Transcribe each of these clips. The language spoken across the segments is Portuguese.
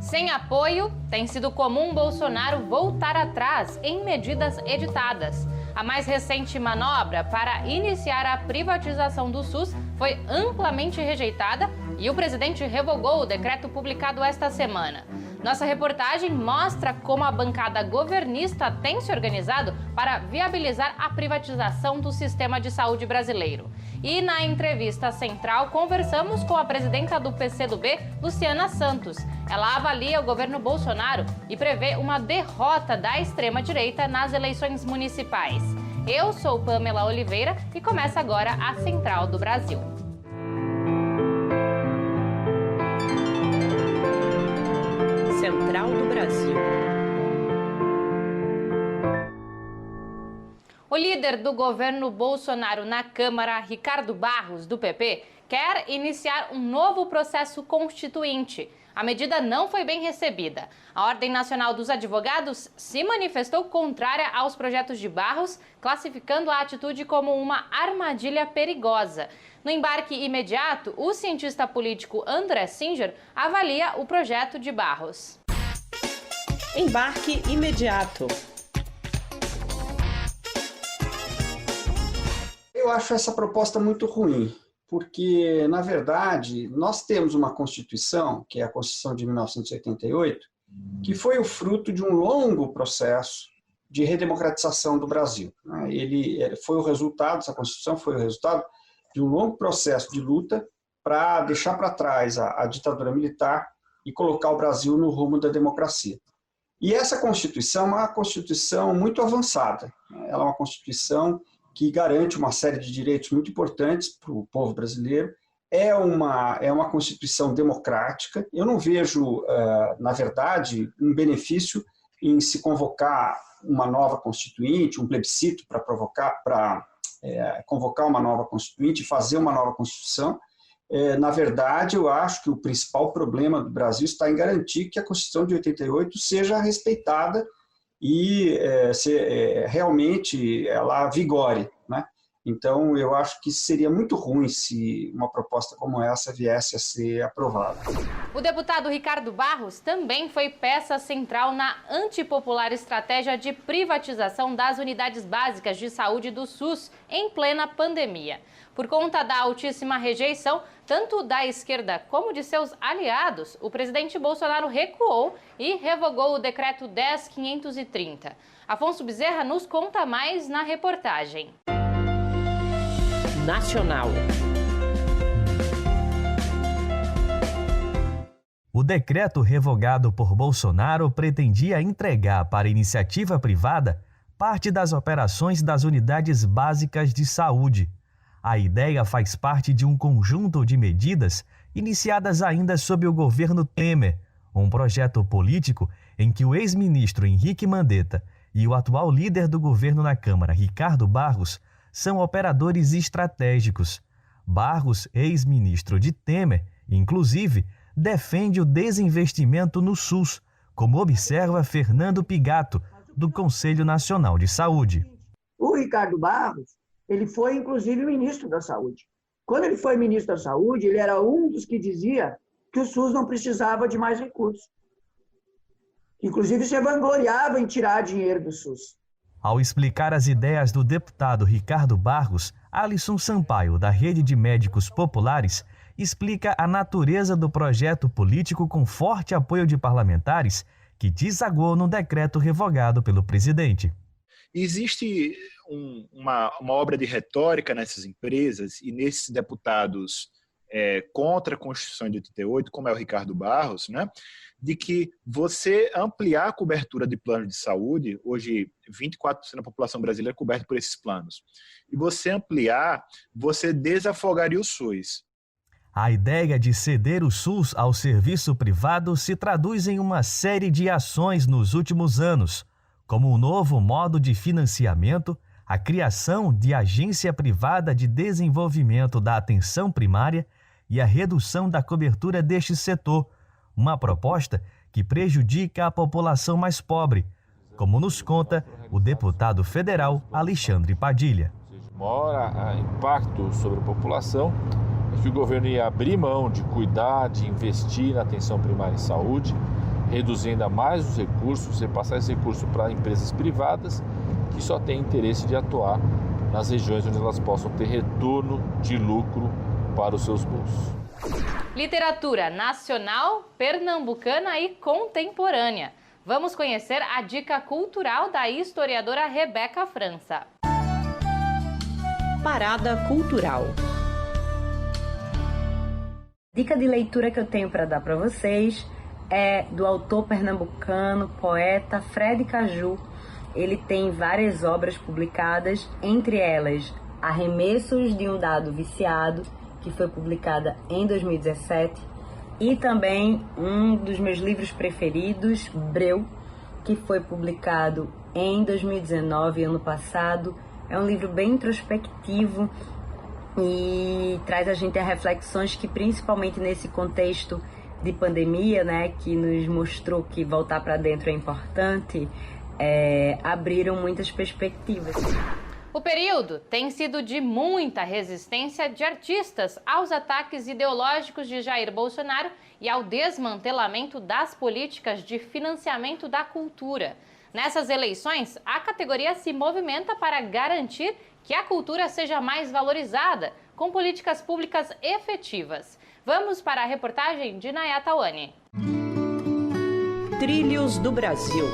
Sem apoio, tem sido comum Bolsonaro voltar atrás em medidas editadas. A mais recente manobra para iniciar a privatização do SUS foi amplamente rejeitada e o presidente revogou o decreto publicado esta semana. Nossa reportagem mostra como a bancada governista tem se organizado para viabilizar a privatização do sistema de saúde brasileiro. E na entrevista central, conversamos com a presidenta do PCdoB, Luciana Santos. Ela avalia o governo Bolsonaro e prevê uma derrota da extrema-direita nas eleições municipais. Eu sou Pamela Oliveira e começa agora a Central do Brasil. Central do Brasil. O líder do governo Bolsonaro na Câmara, Ricardo Barros, do PP, quer iniciar um novo processo constituinte. A medida não foi bem recebida. A Ordem Nacional dos Advogados se manifestou contrária aos projetos de Barros, classificando a atitude como uma armadilha perigosa. No embarque imediato, o cientista político André Singer avalia o projeto de Barros. Embarque imediato. Eu acho essa proposta muito ruim, porque, na verdade, nós temos uma Constituição, que é a Constituição de 1988, que foi o fruto de um longo processo de redemocratização do Brasil. Ele foi o resultado, essa Constituição foi o resultado de um longo processo de luta para deixar para trás a ditadura militar e colocar o Brasil no rumo da democracia. E essa Constituição é uma Constituição muito avançada. Ela é uma Constituição que garante uma série de direitos muito importantes para o povo brasileiro. É uma Constituição democrática. Eu não vejo, na verdade, um benefício em se convocar uma nova Constituinte, um plebiscito para convocar uma nova Constituinte, fazer uma nova Constituição. Na verdade, eu acho que o principal problema do Brasil está em garantir que a Constituição de 88 seja respeitada e realmente ela vigore, né? Então, eu acho que seria muito ruim se uma proposta como essa viesse a ser aprovada. O deputado Ricardo Barros também foi peça central na antipopular estratégia de privatização das unidades básicas de saúde do SUS em plena pandemia. Por conta da altíssima rejeição, tanto da esquerda como de seus aliados, o presidente Bolsonaro recuou e revogou o decreto 10.530. Afonso Bezerra nos conta mais na reportagem. Nacional. O decreto revogado por Bolsonaro pretendia entregar para iniciativa privada parte das operações das unidades básicas de saúde. A ideia faz parte de um conjunto de medidas iniciadas ainda sob o governo Temer, um projeto político em que o ex-ministro Henrique Mandetta e o atual líder do governo na Câmara, Ricardo Barros, são operadores estratégicos. Barros, ex-ministro de Temer, inclusive, defende o desinvestimento no SUS, como observa Fernando Pigato, do Conselho Nacional de Saúde. O Ricardo Barros, ele foi, inclusive, ministro da Saúde. Quando ele foi ministro da Saúde, ele era um dos que dizia que o SUS não precisava de mais recursos. Inclusive, se vangloriava em tirar dinheiro do SUS. Ao explicar as ideias do deputado Ricardo Barros, Alisson Sampaio, da Rede de Médicos Populares, explica a natureza do projeto político com forte apoio de parlamentares que desagou no decreto revogado pelo presidente. Existe uma obra de retórica nessas empresas e nesses deputados contra a Constituição de 88, como é o Ricardo Barros, né, de que você ampliar a cobertura de planos de saúde, hoje 24% da população brasileira é coberta por esses planos, e você ampliar, você desafogaria o SUS. A ideia de ceder o SUS ao serviço privado se traduz em uma série de ações nos últimos anos, como o novo modo de financiamento, a criação de agência privada de desenvolvimento da atenção primária e a redução da cobertura deste setor, uma proposta que prejudica a população mais pobre, como nos conta o deputado federal Alexandre Padilha. Maior impacto sobre a população é que o governo ia abrir mão de cuidar, de investir na atenção primária em saúde reduzir ainda mais os recursos e passar esse recurso para empresas privadas que só têm interesse de atuar nas regiões onde elas possam ter retorno de lucro para os seus bolsos. Literatura nacional, pernambucana e contemporânea. Vamos conhecer a dica cultural da historiadora Rebeca França. Parada cultural. Dica de leitura que eu tenho para dar para vocês é do autor pernambucano, poeta Fred Caju. Ele tem várias obras publicadas, entre elas Arremessos de um Dado Viciado, que foi publicada em 2017, e também um dos meus livros preferidos, Breu, que foi publicado em 2019, ano passado. É um livro bem introspectivo e traz a gente a reflexões que, principalmente nesse contexto de pandemia, né, que nos mostrou que voltar para dentro é importante, abriram muitas perspectivas. O período tem sido de muita resistência de artistas aos ataques ideológicos de Jair Bolsonaro e ao desmantelamento das políticas de financiamento da cultura. Nessas eleições, a categoria se movimenta para garantir que a cultura seja mais valorizada, com políticas públicas efetivas. Vamos para a reportagem de Nayata Wani. Trilhos do Brasil.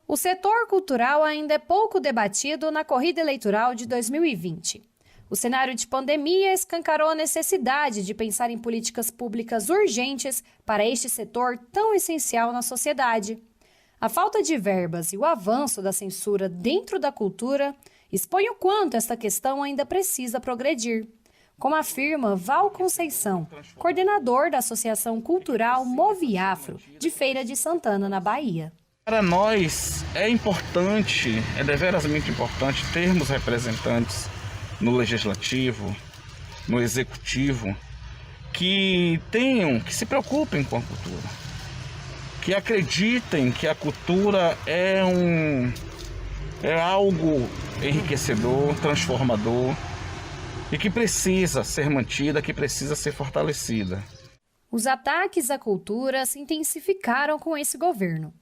O setor cultural ainda é pouco debatido na corrida eleitoral de 2020. O cenário de pandemia escancarou a necessidade de pensar em políticas públicas urgentes para este setor tão essencial na sociedade. A falta de verbas e o avanço da censura dentro da cultura expõe o quanto esta questão ainda precisa progredir, como afirma Val Conceição, coordenador da Associação Cultural Move Afro, de Feira de Santana, na Bahia. Para nós é importante, é deverasmente importante termos representantes no legislativo, no executivo, que se preocupem com a cultura, que acreditem que a cultura é algo enriquecedor, transformador e que precisa ser mantida, que precisa ser fortalecida. Os ataques à cultura se intensificaram com esse governo.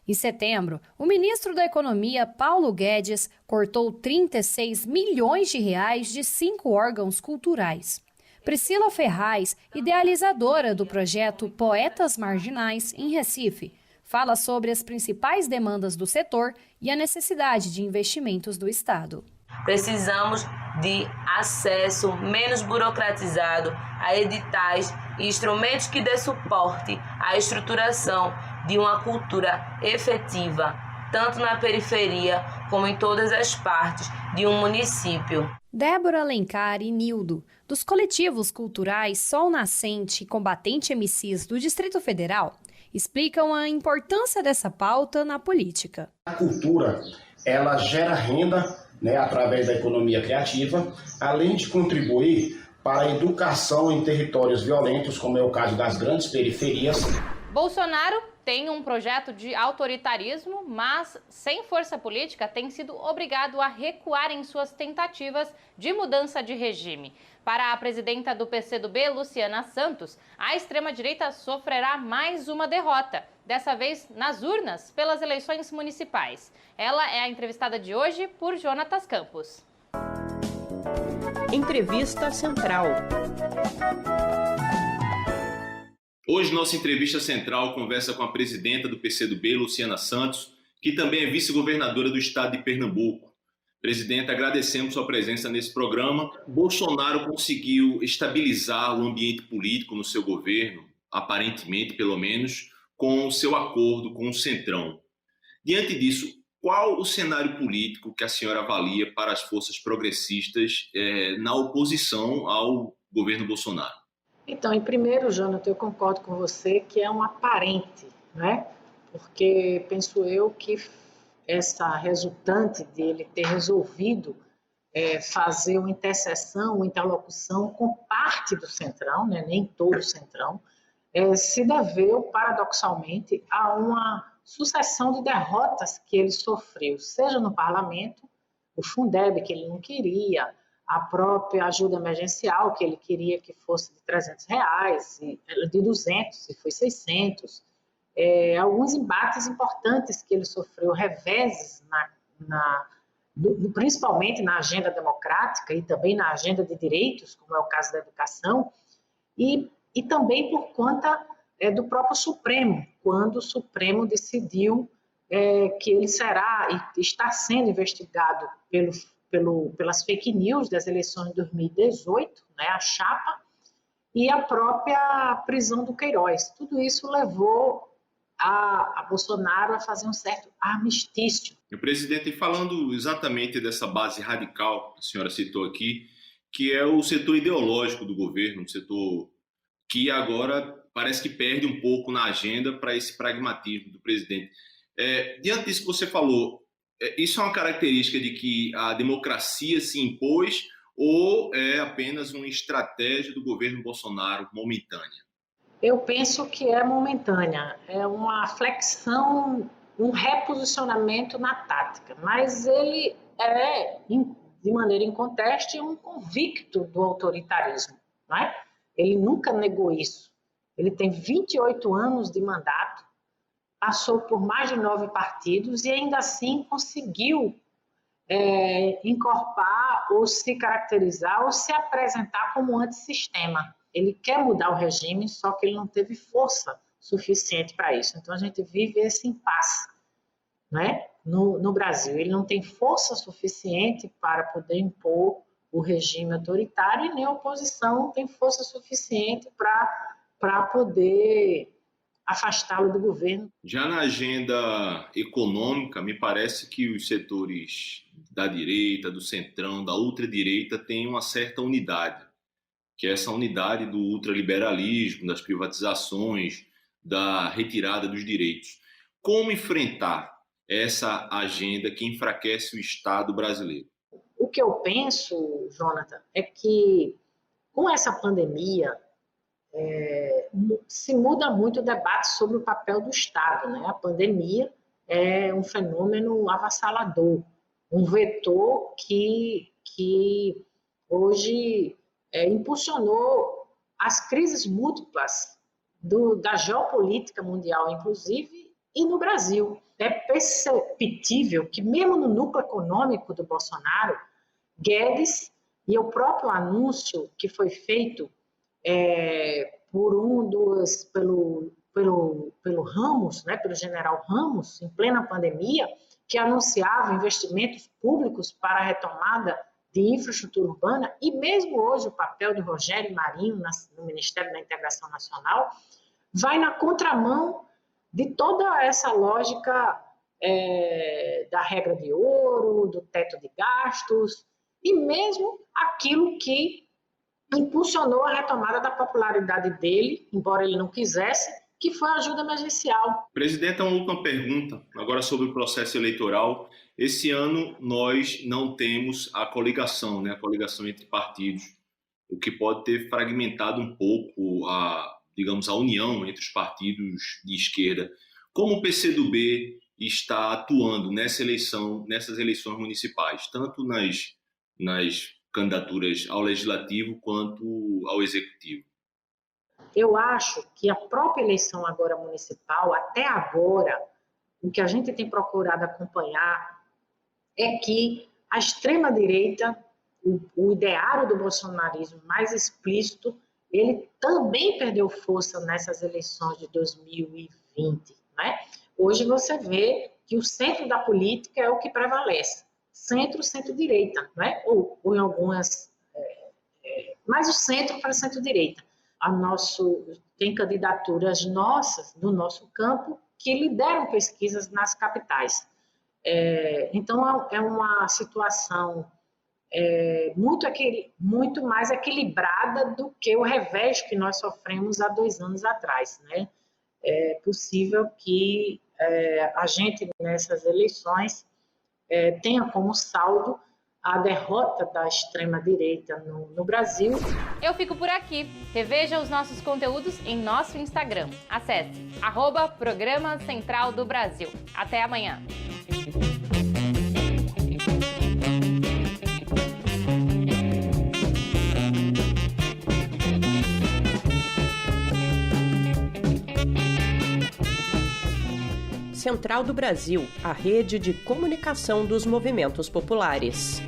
Em setembro, o ministro da Economia, Paulo Guedes, cortou 36 milhões de reais de 5 órgãos culturais. Priscila Ferraz, idealizadora do projeto Poetas Marginais, em Recife, fala sobre as principais demandas do setor e a necessidade de investimentos do Estado. Precisamos de acesso menos burocratizado a editais e instrumentos que dê suporte à estruturação de uma cultura efetiva, tanto na periferia como em todas as partes de um município. Débora Alencar e Nildo, dos coletivos culturais Sol Nascente e Combatente MCs do Distrito Federal, explicam a importância dessa pauta na política. A cultura, ela gera renda, através da economia criativa, além de contribuir para a educação em territórios violentos, como é o caso das grandes periferias. Bolsonaro tem um projeto de autoritarismo, mas sem força política tem sido obrigado a recuar em suas tentativas de mudança de regime. Para a presidenta do PCdoB, Luciana Santos, a extrema-direita sofrerá mais uma derrota, dessa vez nas urnas pelas eleições municipais. Ela é a entrevistada de hoje por Jonatas Campos. Entrevista Central. Hoje, nossa entrevista central conversa com a presidenta do PCdoB, Luciana Santos, que também é vice-governadora do estado de Pernambuco. Presidenta, agradecemos sua presença nesse programa. Bolsonaro conseguiu estabilizar o ambiente político no seu governo, aparentemente, pelo menos, com o seu acordo com o Centrão. Diante disso, qual o cenário político que a senhora avalia para as forças progressistas na oposição ao governo Bolsonaro? Então, em primeiro, Jonathan, eu concordo com você que é um aparente, né? Porque penso eu que essa resultante dele ter resolvido fazer uma interseção, uma interlocução com parte do Centrão, né? Nem todo o Centrão, se deveu, paradoxalmente, a uma sucessão de derrotas que ele sofreu, seja no parlamento, o Fundeb, que ele não queria, a própria ajuda emergencial, que ele queria que fosse de R$300, de 200, e foi 600. Alguns embates importantes que ele sofreu, reveses, principalmente na agenda democrática e também na agenda de direitos, como é o caso da educação, e também por conta do próprio Supremo, quando o Supremo decidiu que ele será e está sendo investigado pelas fake news das eleições de 2018, né, a chapa, e a própria prisão do Queiroz. Tudo isso levou a Bolsonaro a fazer um certo armistício. O presidente, falando exatamente dessa base radical que a senhora citou aqui, que é o setor ideológico do governo, um setor que agora parece que perde um pouco na agenda para esse pragmatismo do presidente. Diante disso que você falou, isso é uma característica de que a democracia se impôs ou é apenas uma estratégia do governo Bolsonaro momentânea? Eu penso que é momentânea, é uma flexão, um reposicionamento na tática, mas ele é, de maneira inconteste, um convicto do autoritarismo, não é? Ele nunca negou isso. Ele tem 28 anos de mandato, passou por mais de 9 partidos e ainda assim conseguiu encorpar ou se caracterizar ou se apresentar como antissistema. Ele quer mudar o regime, só que ele não teve força suficiente para isso. Então a gente vive esse impasse, né? No Brasil. Ele não tem força suficiente para poder impor o regime autoritário e nem a oposição tem força suficiente para poder afastá-lo do governo. Já na agenda econômica, me parece que os setores da direita, do centrão, da ultradireita têm uma certa unidade, que é essa unidade do ultraliberalismo, das privatizações, da retirada dos direitos. Como enfrentar essa agenda que enfraquece o Estado brasileiro? O que eu penso, Jonathan, é que com essa pandemia se muda muito o debate sobre o papel do Estado, né? A pandemia é um fenômeno avassalador, um vetor que hoje impulsionou as crises múltiplas da geopolítica mundial, inclusive, e no Brasil. É perceptível que mesmo no núcleo econômico do Bolsonaro, Guedes e o próprio anúncio que foi feito pelo Ramos, né, pelo general Ramos, em plena pandemia, que anunciava investimentos públicos para a retomada de infraestrutura urbana, e mesmo hoje o papel de Rogério Marinho no Ministério da Integração Nacional vai na contramão de toda essa lógica da regra de ouro, do teto de gastos, e mesmo aquilo que impulsionou a retomada da popularidade dele, embora ele não quisesse, que foi a ajuda emergencial. Presidente, uma última pergunta, agora sobre o processo eleitoral. Esse ano nós não temos a coligação, né? A coligação entre partidos, o que pode ter fragmentado um pouco a união entre os partidos de esquerda. Como o PCdoB está atuando nessas eleições municipais, tanto nas candidaturas ao Legislativo quanto ao Executivo? Eu acho que a própria eleição agora municipal, até agora, o que a gente tem procurado acompanhar é que a extrema-direita, o ideário do bolsonarismo mais explícito, ele também perdeu força nessas eleições de 2020. Né? Hoje você vê que o centro da política é o que prevalece. Centro-direita, né? ou em algumas... mais o centro para centro-direita. Tem candidaturas nossas, do nosso campo, que lideram pesquisas nas capitais. Então, é uma situação muito mais equilibrada do que o revés que nós sofremos há 2 anos atrás. Né? É possível que a gente, nessas eleições, tenha como saldo a derrota da extrema-direita no Brasil. Eu fico por aqui. Reveja os nossos conteúdos em nosso Instagram. Acesse @Programa Central do Brasil. Até amanhã. Central do Brasil, a rede de comunicação dos movimentos populares.